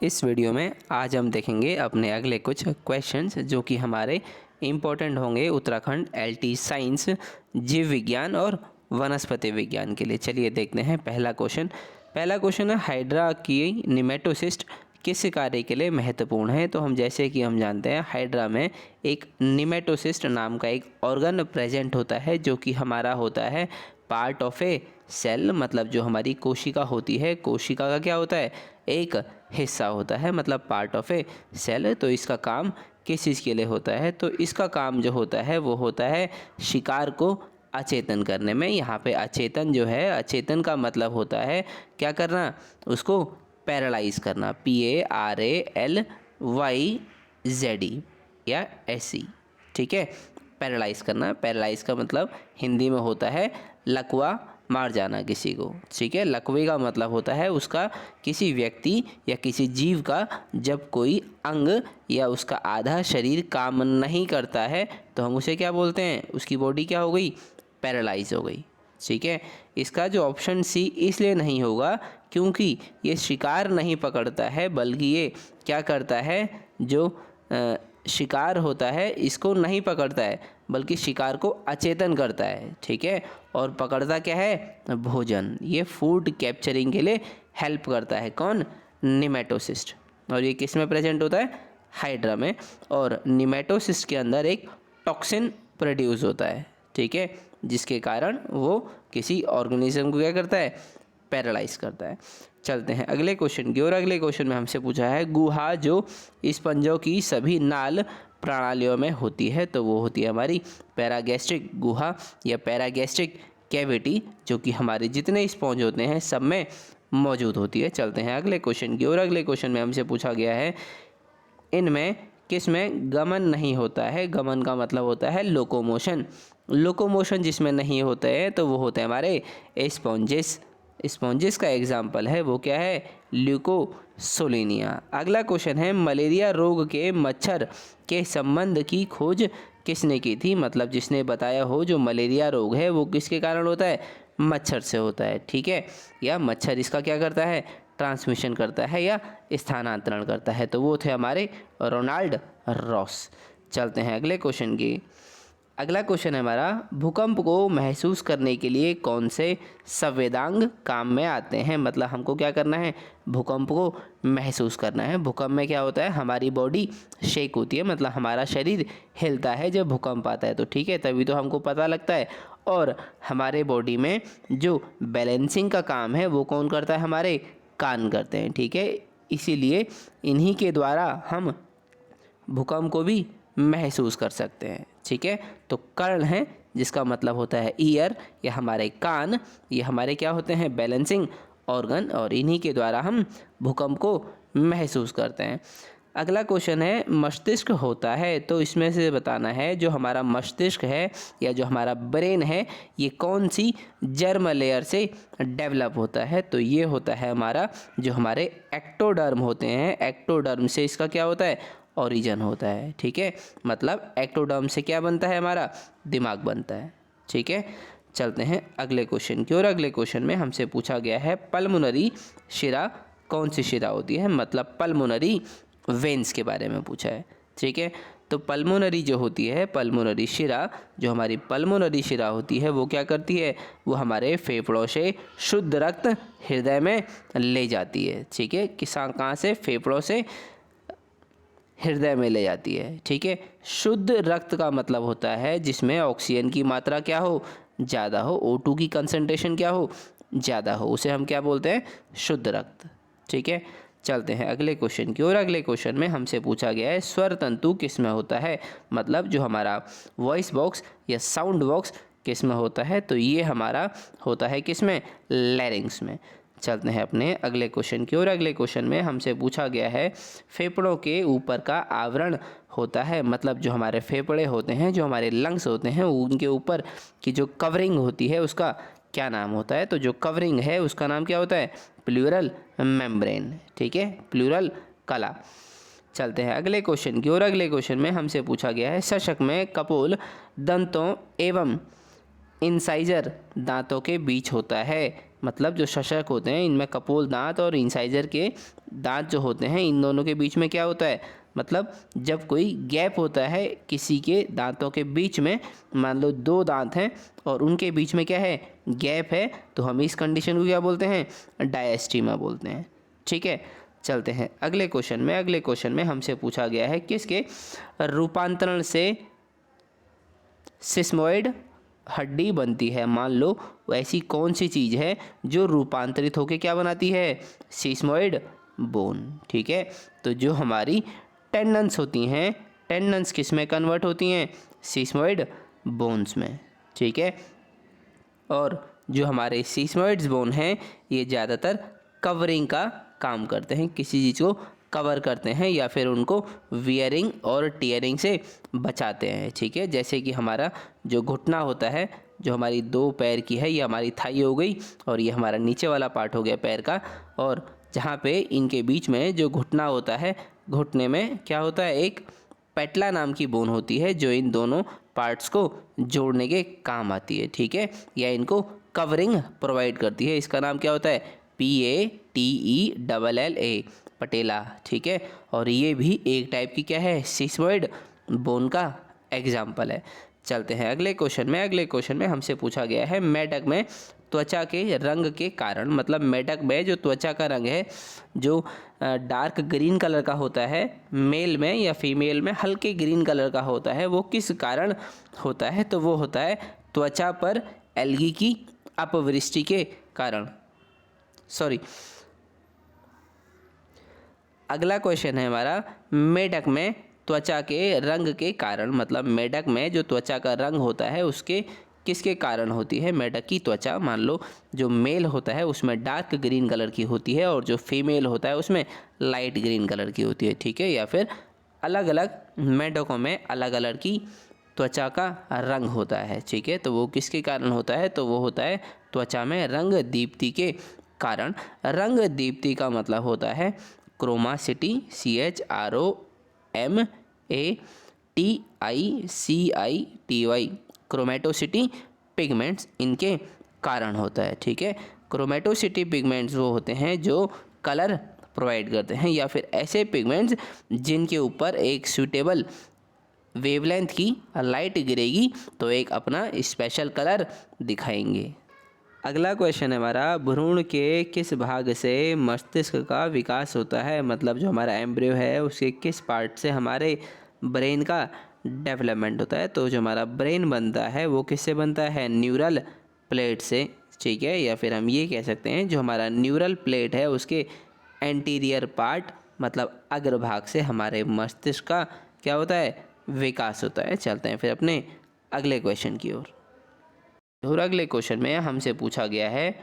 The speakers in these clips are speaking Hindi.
इस वीडियो में आज हम देखेंगे अपने अगले कुछ क्वेश्चंस जो कि हमारे इम्पोर्टेंट होंगे उत्तराखंड एलटी साइंस, जीव विज्ञान और वनस्पति विज्ञान के लिए। चलिए देखते हैं पहला क्वेश्चन है हाइड्रा की निमेटोसिस्ट किस कार्य के लिए महत्वपूर्ण है। तो हम जैसे कि हम जानते हैं हाइड्रा में एक निमेटोसिस्ट नाम का एक ऑर्गन प्रेजेंट होता है जो कि हमारा होता है पार्ट ऑफ ए सेल, मतलब जो हमारी कोशिका होती है, कोशिका का क्या होता है, एक हिस्सा होता है, मतलब पार्ट ऑफ ए सेल। तो इसका काम किस चीज़ के लिए होता है, तो इसका काम जो होता है वो होता है शिकार को अचेतन करने में। यहाँ पे अचेतन जो है, अचेतन का मतलब होता है क्या करना, उसको पैरालाइज करना, PARALYZE या SE, ठीक है, पैरालाइज करना। पैरालाइज का मतलब हिंदी में होता है लकवा मार जाना किसी को, ठीक है। लकवे का मतलब होता है उसका किसी व्यक्ति या किसी जीव का जब कोई अंग या उसका आधा शरीर काम नहीं करता है तो हम उसे क्या बोलते हैं, उसकी बॉडी क्या हो गई, पैरालाइज हो गई, ठीक है। इसका जो ऑप्शन सी इसलिए नहीं होगा क्योंकि ये शिकार नहीं पकड़ता है, बल्कि ये क्या करता है, जो शिकार होता है इसको नहीं पकड़ता है बल्कि शिकार को अचेतन करता है, ठीक है। और पकड़ता क्या है, भोजन। ये फूड कैप्चरिंग के लिए हेल्प करता है, कौन, निमेटोसिस्ट। और ये किस में प्रेजेंट होता है, हाइड्रा में। और निमेटोसिस्ट के अंदर एक टॉक्सिन प्रोड्यूस होता है, ठीक है, जिसके कारण वो किसी ऑर्गेनिज्म को क्या करता है, पैरालाइज करता है। चलते हैं अगले क्वेश्चन की ओर। अगले क्वेश्चन में हमसे पूछा है गुहा जो स्पंजों की सभी नाल प्रणालियों में होती है, तो वो होती है हमारी पैरागैस्ट्रिक गुहा या पैरागैस्ट्रिक कैविटी, जो कि हमारे जितने स्पंज होते हैं सब में मौजूद होती है। चलते हैं अगले क्वेश्चन की ओर। अगले क्वेश्चन में हमसे पूछा गया है इनमें किस में गमन नहीं होता है। गमन का मतलब होता है लोकोमोशन। लोकोमोशन जिसमें नहीं होते हैं तो वो होते हैं हमारे स्पॉन्जेस। स्पॉन्जेस का एग्जाम्पल है वो क्या है, ल्यूकोसोलिनिया। अगला क्वेश्चन है मलेरिया रोग के मच्छर के संबंध की खोज किसने की थी, मतलब जिसने बताया हो जो मलेरिया रोग है वो किसके कारण होता है, मच्छर से होता है, ठीक है, या मच्छर इसका क्या करता है, ट्रांसमिशन करता है या स्थानांतरण करता है, तो वो थे हमारे रोनाल्ड रॉस। चलते हैं अगले क्वेश्चन की। अगला क्वेश्चन है हमारा भूकंप को महसूस करने के लिए कौन से संवेदांग काम में आते हैं, मतलब हमको क्या करना है, भूकंप को महसूस करना है। भूकंप में क्या होता है, हमारी बॉडी शेक होती है, मतलब हमारा शरीर हिलता है जब भूकंप आता है, तो ठीक है, तभी तो हमको पता लगता है। और हमारे बॉडी में जो बैलेंसिंग का काम है वो कौन करता है, हमारे कान करते हैं, ठीक है। इसीलिए इन्हीं के द्वारा हम भूकंप को भी महसूस कर सकते हैं, ठीक है। तो कर्ण है जिसका मतलब होता है ईयर या हमारे कान, ये हमारे क्या होते हैं, बैलेंसिंग ऑर्गन, और इन्हीं के द्वारा हम भूकंप को महसूस करते हैं। अगला क्वेश्चन है मस्तिष्क होता है, तो इसमें से बताना है जो हमारा मस्तिष्क है या जो हमारा ब्रेन है ये कौन सी जर्म लेयर से डेवलप होता है, तो ये होता है हमारा जो हमारे एक्टोडर्म होते हैं, एक्टोडर्म से इसका क्या होता है, ओरिजिन होता है, ठीक है। मतलब एक्टोडर्म से क्या बनता है, हमारा दिमाग बनता है, ठीक है। चलते हैं अगले क्वेश्चन की ओर। अगले क्वेश्चन में हमसे पूछा गया है पल्मोनरी शिरा कौन सी शिरा होती है, मतलब पल्मोनरी वेन्स के बारे में पूछा है, ठीक है। तो पल्मोनरी जो होती है, पल्मोनरी शिरा, जो हमारी पल्मोनरी शिरा होती है वो क्या करती है, वो हमारे फेफड़ों से शुद्ध रक्त हृदय में ले जाती है, ठीक है। कहाँ से, फेफड़ों से हृदय में ले जाती है, ठीक है। शुद्ध रक्त का मतलब होता है जिसमें ऑक्सीजन की मात्रा क्या हो, ज़्यादा हो, O2 की कंसंट्रेशन क्या हो, ज़्यादा हो, उसे हम क्या बोलते हैं, शुद्ध रक्त, ठीक है। चलते हैं अगले क्वेश्चन की ओर। अगले क्वेश्चन में हमसे पूछा गया है स्वर तंतु किस में होता है, मतलब जो हमारा वॉइस बॉक्स या साउंड बॉक्स किस में होता है, तो ये हमारा होता है किस में, लैरिंग्स में। चलते हैं अपने अगले क्वेश्चन की ओर। अगले क्वेश्चन में हमसे पूछा गया है फेफड़ों के ऊपर का आवरण होता है, मतलब जो हमारे फेफड़े होते हैं, जो हमारे लंग्स होते हैं, उनके ऊपर की जो कवरिंग होती है उसका क्या नाम होता है, तो जो कवरिंग है उसका नाम क्या होता है, प्लूरल मेम्ब्रेन, ठीक है, प्लूरल कला। चलते हैं अगले क्वेश्चन की ओर। अगले क्वेश्चन में हमसे पूछा गया है शशक में कपोल दंतों एवं इंसाइजर दांतों के बीच होता है, मतलब जो शशक होते हैं इनमें कपोल दांत और इंसाइजर के दांत जो होते हैं, इन दोनों के बीच में क्या होता है, मतलब जब कोई गैप होता है किसी के दांतों के बीच में, मान लो 2 दांत हैं और उनके बीच में क्या है, गैप है, तो हम इस कंडीशन को क्या बोलते हैं, डायस्टीमा बोलते हैं। ठीक है, चलते हैं अगले क्वेश्चन में। अगले क्वेश्चन में हमसे पूछा गया है किसके रूपांतरण से सिस्मोइड हड्डी बनती है। मान लो ऐसी कौन सी चीज़ है जो रूपांतरित होकर क्या बनाती है, सिस्मोइड बोन। ठीक है, तो जो हमारी टेंडन्स होती हैं, टेंडन्स किस में कन्वर्ट होती हैं, सिस्मोइड बोन्स में। ठीक है, और जो हमारे सिस्मोइड्स बोन हैं ये ज़्यादातर कवरिंग का काम करते हैं, किसी चीज़ को कवर करते हैं या फिर उनको वियरिंग और टीयरिंग से बचाते हैं। ठीक है, जैसे कि हमारा जो घुटना होता है, जो हमारी 2 पैर की है, ये हमारी थाई हो गई और ये हमारा नीचे वाला पार्ट हो गया पैर का, और जहाँ पे इनके बीच में जो घुटना होता है, घुटने में क्या होता है, एक पेटला नाम की बोन होती है जो इन दोनों पार्ट्स को जोड़ने के काम आती है। ठीक है, या इनको कवरिंग प्रोवाइड करती है। इसका नाम क्या होता है, PATELLA, पटेला। ठीक है, और ये भी एक टाइप की क्या है, सिस्मोइड बोन का एग्जाम्पल है। चलते हैं अगले क्वेश्चन में। अगले क्वेश्चन में हमसे पूछा गया है मेढक में त्वचा के रंग के कारण, मतलब मेढक में जो त्वचा का रंग है जो डार्क ग्रीन कलर का होता है, मेल में या फीमेल में हल्के ग्रीन कलर का होता है, वो किस कारण होता है, तो वो होता है त्वचा पर एल्गी की अपवृष्टि के कारण। सॉरी, अगला क्वेश्चन है हमारा मेढक में त्वचा के रंग के कारण, मतलब मेढक में जो त्वचा का रंग होता है उसके किसके कारण होती है। मेढक की त्वचा मान लो जो मेल होता है उसमें डार्क ग्रीन कलर की होती है और जो फीमेल होता है उसमें लाइट ग्रीन कलर की होती है। ठीक है, या फिर अलग अलग मेढकों में अलग अलग की त्वचा का रंग होता है। ठीक है, तो वो किसके कारण होता है, तो वो होता है त्वचा में रंग दीप्ति के कारण। रंग दीप्ति का मतलब होता है क्रोमासिटी, CHROMATICITY, क्रोमेटोसिटी पिगमेंट्स इनके कारण होता है। ठीक है, क्रोमेटोसिटी पिगमेंट्स वो होते हैं जो कलर प्रोवाइड करते हैं, या फिर ऐसे पिगमेंट्स जिनके ऊपर एक सूटेबल वेवलेंथ की लाइट गिरेगी तो एक अपना स्पेशल कलर दिखाएंगे। अगला क्वेश्चन है हमारा, भ्रूण के किस भाग से मस्तिष्क का विकास होता है, मतलब जो हमारा एम्ब्रियो है उसके किस पार्ट से हमारे ब्रेन का डेवलपमेंट होता है। तो जो हमारा ब्रेन बनता है वो किससे बनता है, न्यूरल प्लेट से। ठीक है, या फिर हम ये कह सकते हैं जो हमारा न्यूरल प्लेट है उसके एंटीरियर पार्ट, मतलब अग्रभाग से हमारे मस्तिष्क का क्या होता है, विकास होता है। चलते हैं फिर अपने अगले क्वेश्चन की ओर। और अगले क्वेश्चन में हमसे पूछा गया है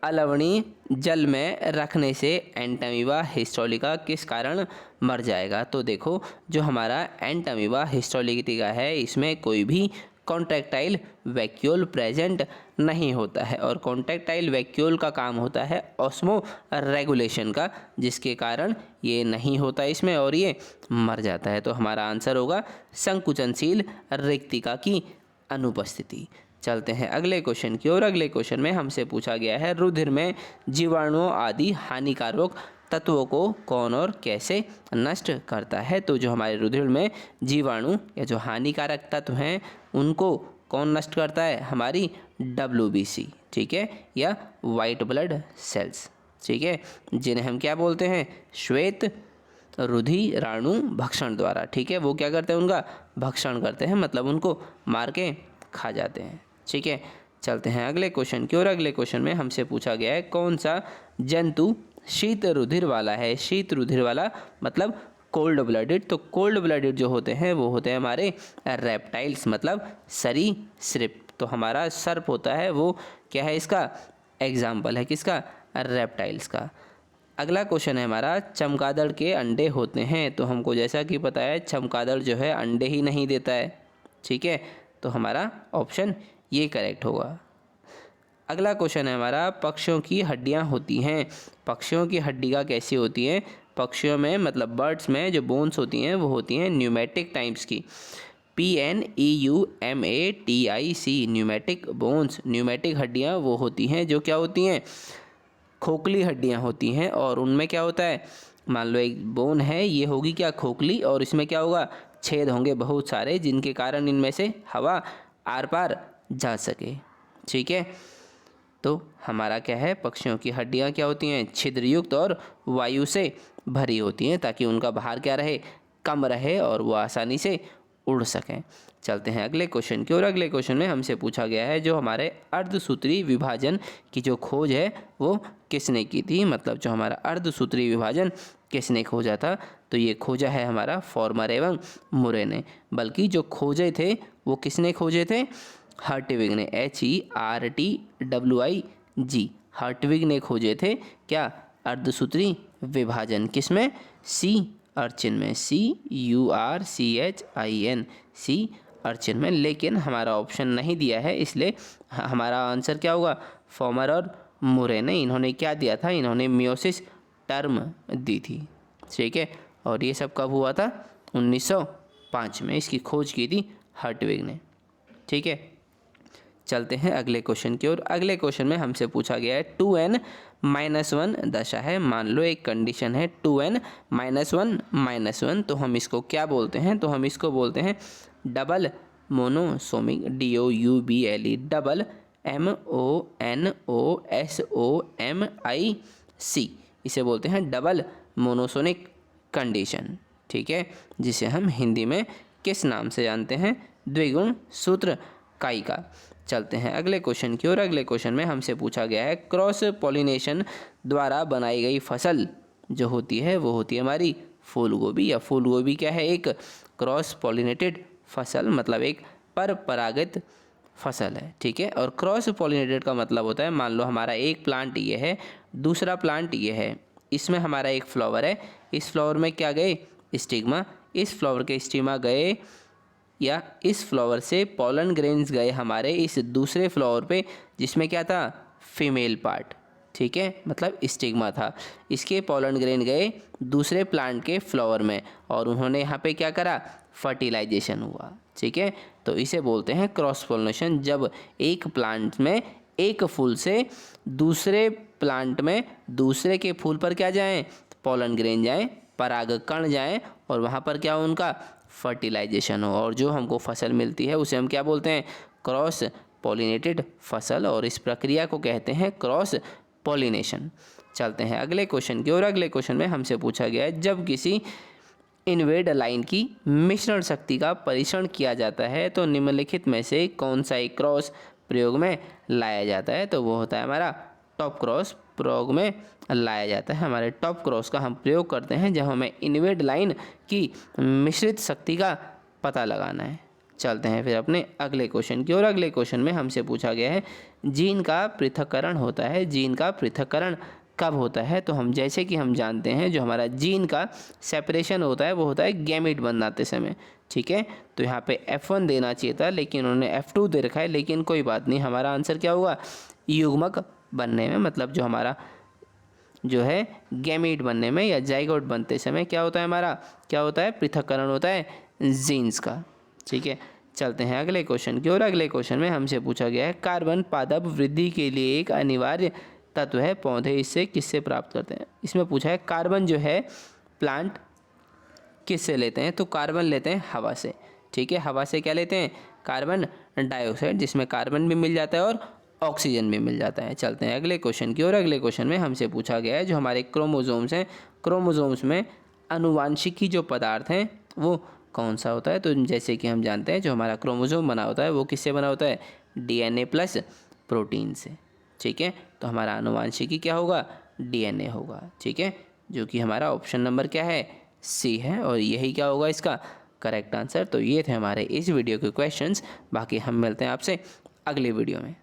अलवणीय जल में रखने से एंटामीबा हिस्टोलिका किस कारण मर जाएगा। तो देखो जो हमारा एंटामीबा हिस्टोलिका है इसमें कोई भी कॉन्ट्रैक्टाइल वैक्यूल प्रेजेंट नहीं होता है, और कॉन्ट्रैक्टाइल वैक्यूल का काम होता है ऑस्मो रेगुलेशन का, जिसके कारण ये नहीं होता इसमें और ये मर जाता है। तो हमारा आंसर होगा संकुचनशील रिक्तिका की अनुपस्थिति। चलते हैं अगले क्वेश्चन की ओर। अगले क्वेश्चन में हमसे पूछा गया है रुधिर में जीवाणुओं आदि हानिकारक तत्वों को कौन और कैसे नष्ट करता है। तो जो हमारे रुधिर में जीवाणु या जो हानिकारक तत्व हैं उनको कौन नष्ट करता है, हमारी WBC। ठीक है, या वाइट ब्लड सेल्स। ठीक है, जिन्हें हम क्या बोलते हैं, श्वेत रुधिराणु भक्षण द्वारा। ठीक है, वो क्या करते हैं, उनका भक्षण करते हैं, मतलब उनको मार के खा जाते हैं। ठीक है, चलते हैं अगले क्वेश्चन की ओर। अगले क्वेश्चन में हमसे पूछा गया है कौन सा जंतु शीत रुधिर वाला है। शीत रुधिर वाला मतलब कोल्ड ब्लडेड। तो कोल्ड ब्लडेड जो होते हैं वो होते हैं हमारे रेप्टाइल्स, मतलब सरीसृप। तो हमारा सर्प होता है वो क्या है, इसका एग्जाम्पल है किसका, रेप्टाइल्स का। अगला क्वेश्चन है हमारा चमगादड़ के अंडे होते हैं। तो हमको जैसा कि पता है चमगादड़ जो है अंडे ही नहीं देता है। ठीक है, तो हमारा ऑप्शन ये करेक्ट होगा। अगला क्वेश्चन है हमारा पक्षियों की हड्डियां होती हैं। पक्षियों की हड्डियां कैसी होती हैं, पक्षियों में मतलब बर्ड्स में जो बोन्स होती हैं वो होती हैं न्यूमेटिक टाइप्स की। PNEUMATIC, pneumatic bones. न्यूमेटिक हड्डियाँ वो होती हैं जो क्या होती हैं, खोखली हड्डियाँ होती हैं, और उनमें क्या होता है, मान लो एक बोन है, ये होगी क्या, खोखली, और इसमें क्या होगा, छेद होंगे बहुत सारे, जिनके कारण इनमें से हवा आर पार जा सके। ठीक है, तो हमारा क्या है, पक्षियों की हड्डियाँ क्या होती हैं, छिद्रयुक्त और वायु से भरी होती हैं, ताकि उनका भार क्या रहे, कम रहे, और वो आसानी से उड़ सकें। चलते हैं अगले क्वेश्चन की ओर। अगले क्वेश्चन में हमसे पूछा गया है जो हमारे अर्धसूत्री विभाजन की जो खोज है वो किसने की थी, मतलब जो हमारा अर्धसूत्री विभाजन किसने खोजा था, तो ये खोजा है हमारा फॉर्मर एवं मुरे ने। बल्कि जो खोजे थे वो किसने खोजे थे, हर्टविग ने, HERTWIG, हर्टविग ने खोजे थे क्या, अर्धसूत्री विभाजन, किसमें, सी अर्चिन में, CURCHIN, सी अर्चिन में। लेकिन हमारा ऑप्शन नहीं दिया है, इसलिए हमारा आंसर क्या होगा, फॉर्मर और मुरे ने, इन्होंने क्या दिया था, इन्होंने मियोसिस टर्म दी थी। ठीक है, और ये सब कब हुआ था, 1905 में इसकी खोज की थी हर्टविग ने। ठीक है, चलते हैं अगले क्वेश्चन की ओर। अगले क्वेश्चन में हमसे पूछा गया है 2n-1 दशा है, मान लो एक कंडीशन है 2n-1, तो हम इसको क्या बोलते हैं, तो हम इसको बोलते हैं double monosomic, DOUBLE, double MONOSOMIC, इसे बोलते हैं डबल मोनोसोनिक कंडीशन। ठीक है, जिसे हम हिंदी में किस नाम से जानते हैं, द्विगुण सूत्र कायिका। चलते हैं अगले क्वेश्चन की ओर। अगले क्वेश्चन में हमसे पूछा गया है क्रॉस पॉलिनेशन द्वारा बनाई गई फसल जो होती है वो होती है हमारी फूल गोभी, या फूल गोभी क्या है, एक क्रॉस पॉलिनेटेड फसल, मतलब एक पर परागित फसल है। ठीक है, और क्रॉस पॉलिनेटेड का मतलब होता है, मान लो हमारा एक प्लांट ये है, दूसरा प्लांट ये है, इसमें हमारा एक फ्लावर है, इस फ्लावर में क्या गए, स्टिग्मा, इस फ्लावर के स्टिग्मा गए, या इस फ्लावर से पॉलन ग्रेन्स गए हमारे इस दूसरे फ्लावर पे, जिसमें क्या था, फीमेल पार्ट। ठीक है, मतलब स्टिग्मा था, इसके पॉलन ग्रेन गए दूसरे प्लांट के फ्लावर में, और उन्होंने यहाँ पे क्या करा, फर्टिलाइजेशन हुआ। ठीक है, तो इसे बोलते हैं क्रॉस पॉलिनेशन, जब एक प्लांट में एक फूल से दूसरे प्लांट में दूसरे के फूल पर क्या जाएं, पॉलन ग्रेन जाएं, परागकण जाएं, और वहाँ पर क्या हो, उनका फर्टिलाइजेशन हो, और जो हमको फसल मिलती है उसे हम क्या बोलते हैं, क्रॉस पॉलिनेटेड फसल, और इस प्रक्रिया को कहते हैं क्रॉस पॉलिनेशन। चलते हैं अगले क्वेश्चन की ओर। अगले क्वेश्चन में हमसे पूछा गया है जब किसी इनवेड लाइन की मिश्रण शक्ति का परीक्षण किया जाता है तो निम्नलिखित में से कौन सा एक क्रॉस प्रयोग में लाया जाता है, तो वो होता है हमारा टॉप क्रॉस प्रयोग में लाया जाता है। हमारे टॉप क्रॉस का हम प्रयोग करते हैं जब हमें इनवेड लाइन की मिश्रित शक्ति का पता लगाना है। चलते हैं फिर अपने अगले क्वेश्चन की ओर। अगले क्वेश्चन में हमसे पूछा गया है जीन का पृथक्करण होता है, जीन का पृथक्करण कब होता है, तो हम जैसे कि हम जानते हैं जो हमारा जीन का सेपरेशन होता है वो होता है गैमीट बनाते समय। ठीक है, तो यहाँ पे F1 देना चाहिए था, लेकिन उन्होंने F2 दे रखा है, लेकिन कोई बात नहीं, हमारा आंसर क्या होगा, युग्मक बनने में, मतलब जो हमारा जो है गैमीट बनने में या जाइगोट बनते समय क्या होता है, हमारा क्या होता है, पृथक्करण होता है जीन्स का। ठीक है, चलते हैं अगले क्वेश्चन की ओर। अगले क्वेश्चन में हमसे पूछा गया है कार्बन पादप वृद्धि के लिए एक अनिवार्य तत्व है, पौधे इससे किससे प्राप्त करते हैं। इसमें पूछा है कार्बन जो है प्लांट किससे लेते हैं, तो कार्बन लेते हैं हवा से। ठीक है, हवा से क्या लेते हैं, कार्बन डाइऑक्साइड, जिसमें कार्बन भी मिल जाता है और ऑक्सीजन भी मिल जाता है। चलते हैं अगले क्वेश्चन की ओर। अगले क्वेश्चन में हमसे पूछा गया है जो हमारे क्रोमोजोम्स हैं, क्रोमोजोम्स में आनुवांशिकी जो पदार्थ हैं वो कौन सा होता है, तो जैसे कि हम जानते हैं जो हमारा क्रोमोजोम बना होता है वो किससे बना होता है, DNA प्लस प्रोटीन से। ठीक है, तो हमारा आनुवांशिकी क्या होगा, DNA होगा। ठीक है, जो कि हमारा ऑप्शन नंबर क्या है, C है, और यही क्या होगा इसका करेक्ट आंसर। तो ये थे हमारे इस वीडियो के क्वेश्चंस, बाकी हम मिलते हैं आपसे अगली वीडियो में।